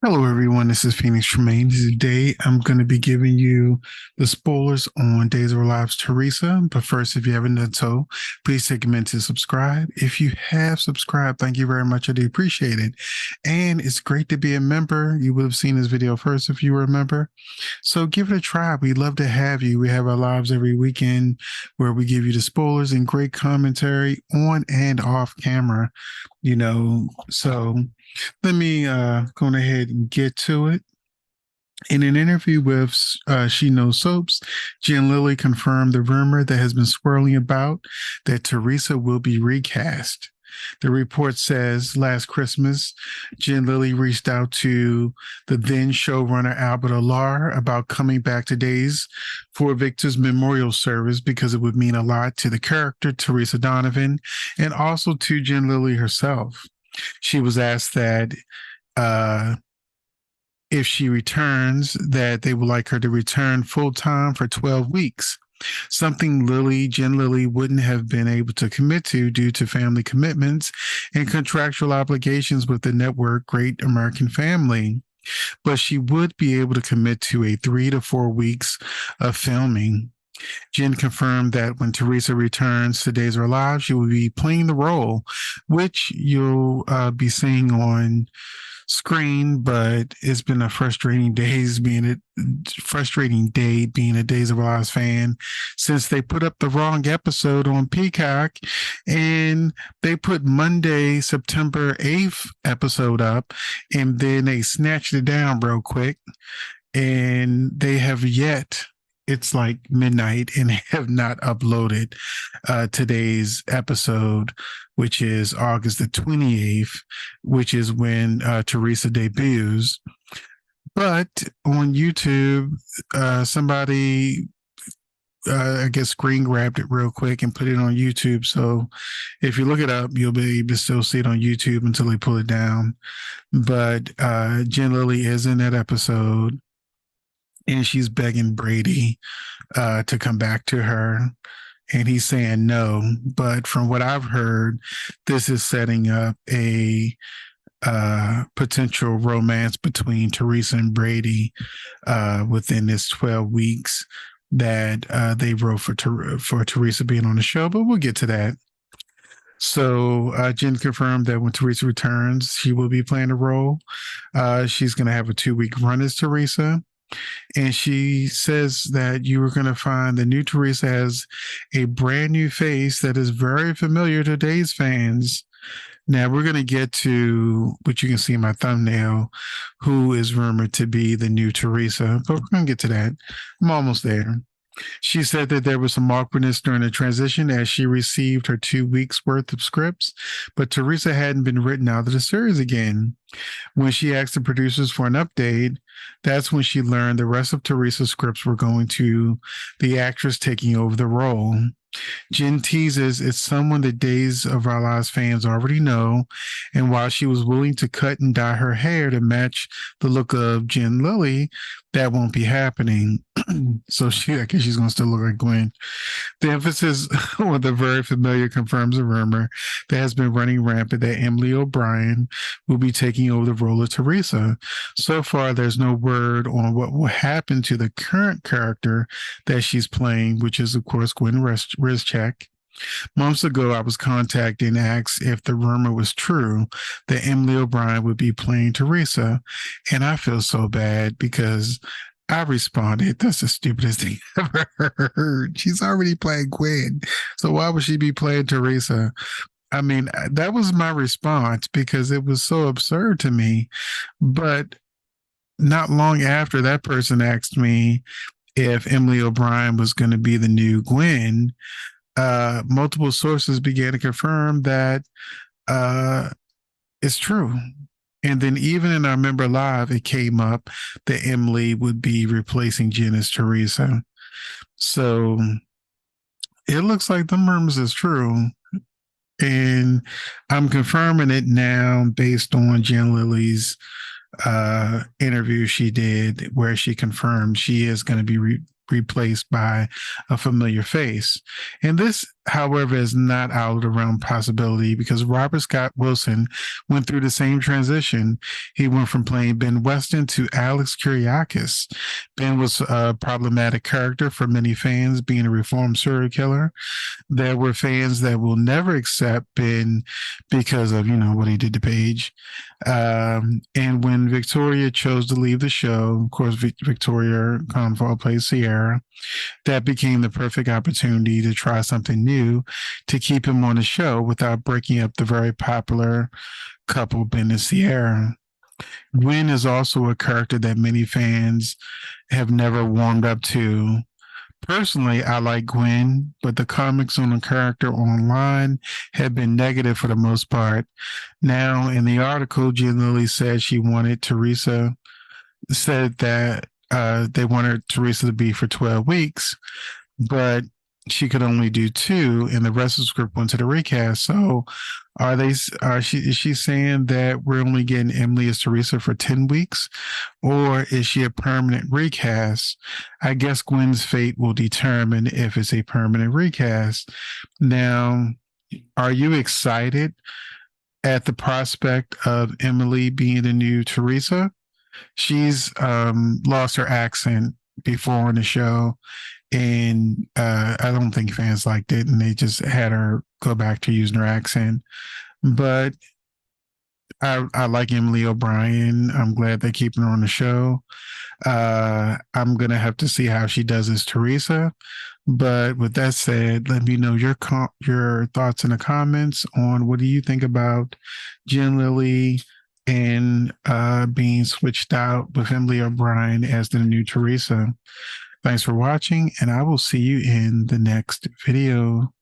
Hello, everyone. This is Phoenix Tremaine. Today, I'm going to be giving you the spoilers on Days of Our Lives Teresa. But first, if you haven't done so, please take a minute to subscribe. If you have subscribed, thank you very much. I do appreciate it. And it's great to be a member. You would have seen this video first if you were a member. So give it a try. We'd love to have you. We have our lives every weekend where we give you the spoilers and great commentary on and off camera. So let me go ahead and get to it. In an interview with She Knows Soaps, Jen Lilly confirmed the rumor that has been swirling about that Teresa will be recast. The report says last Christmas, Jen Lilly reached out to the then showrunner Albert Alar about coming back to Days for Victor's memorial service because it would mean a lot to the character Teresa Donovan and also to Jen Lilly herself. She was asked that if she returns, that they would like her to return full time for 12 weeks. Something Jen Lilly wouldn't have been able to commit to due to family commitments and contractual obligations with the network Great American Family. But she would be able to commit to a 3 to 4 weeks of filming. Jen confirmed that when Teresa returns to Days of Our Lives, she will be playing the role, which you'll be seeing on screen. But it's been a frustrating day being a Days of Our Lives fan since they put up the wrong episode on Peacock, and they put Monday, September 8th episode up, and then they snatched it down real quick, and they have yet it's like midnight and have not uploaded today's episode, which is August the 28th, which is when Teresa debuts. But on YouTube, somebody, I guess, screen grabbed it real quick and put it on YouTube. So if you look it up, you'll be able to still see it on YouTube until they pull it down. But Jen Lilly is in that episode, and she's begging Brady to come back to her, and he's saying no. But from what I've heard, this is setting up a potential romance between Teresa and Brady within this 12 weeks that they wrote for Teresa being on the show. But we'll get to that. So Jen confirmed that when Teresa returns, she will be playing a role. She's going to have a 2-week run as Teresa. And she says that you are going to find the new Teresa has a brand new face that is very familiar to Days fans. Now we're going to get to what you can see in my thumbnail, who is rumored to be the new Teresa, but we're going to get to that. I'm almost there. She said that there was some awkwardness during the transition as she received her 2 weeks worth of scripts, but Teresa hadn't been written out of the series again. When she asked the producers for an update, that's when she learned the rest of Teresa's scripts were going to the actress taking over the role. Jen teases it's someone that Days of Our Lives fans already know, and while she was willing to cut and dye her hair to match the look of Jen Lilly, that won't be happening. So I guess she's going to still look like Gwen. The emphasis on the very familiar confirms a rumor that has been running rampant that Emily O'Brien will be taking over the role of Teresa. So far, there's no word on what will happen to the current character that she's playing, which is, of course, Gwen Rizchak. Months ago, I was contacted and asked if the rumor was true that Emily O'Brien would be playing Teresa. And I feel so bad because I responded, that's the stupidest thing I've ever heard. She's already playing Gwen. So why would she be playing Teresa? I mean, that was my response because it was so absurd to me. But not long after, that person asked me if Emily O'Brien was going to be the new Gwen. Multiple sources began to confirm that it's true. And then even in our Member Live, it came up that Emily would be replacing Jen as Teresa. So it looks like the rumors is true. And I'm confirming it now based on Jen Lilly's interview she did, where she confirmed she is going to be replaced by a familiar face. And this however, is not out of the realm possibility because Robert Scott Wilson went through the same transition. He went from playing Ben Weston to Alex Kyriakis. Ben was a problematic character for many fans, being a reformed serial killer. There were fans that will never accept Ben because of, what he did to Paige. And when Victoria chose to leave the show, of course, Victoria Confall plays Sierra, that became the perfect opportunity to try something new to keep him on the show without breaking up the very popular couple, Ben and Sierra. Gwen is also a character that many fans have never warmed up to. Personally, I like Gwen, but the comments on the character online have been negative for the most part. Now, in the article, Jen Lilly said that they wanted Teresa to be for 12 weeks, but she could only do 2, and the rest of the script went to the recast. So, is she saying that we're only getting Emily as Teresa for 10 weeks, or is she a permanent recast? I guess Gwen's fate will determine if it's a permanent recast. Now, are you excited at the prospect of Emily being the new Teresa? She's lost her accent before on the show, and I don't think fans liked it, and they just had her go back to using her accent. But I like Emily O'Brien. I'm glad they're keeping her on the show. I'm gonna have to see how she does as Teresa. But with that said, let me know your thoughts in the comments on what do you think about Jen Lilly and being switched out with Emily O'Brien as the new Teresa. Thanks for watching, and I will see you in the next video.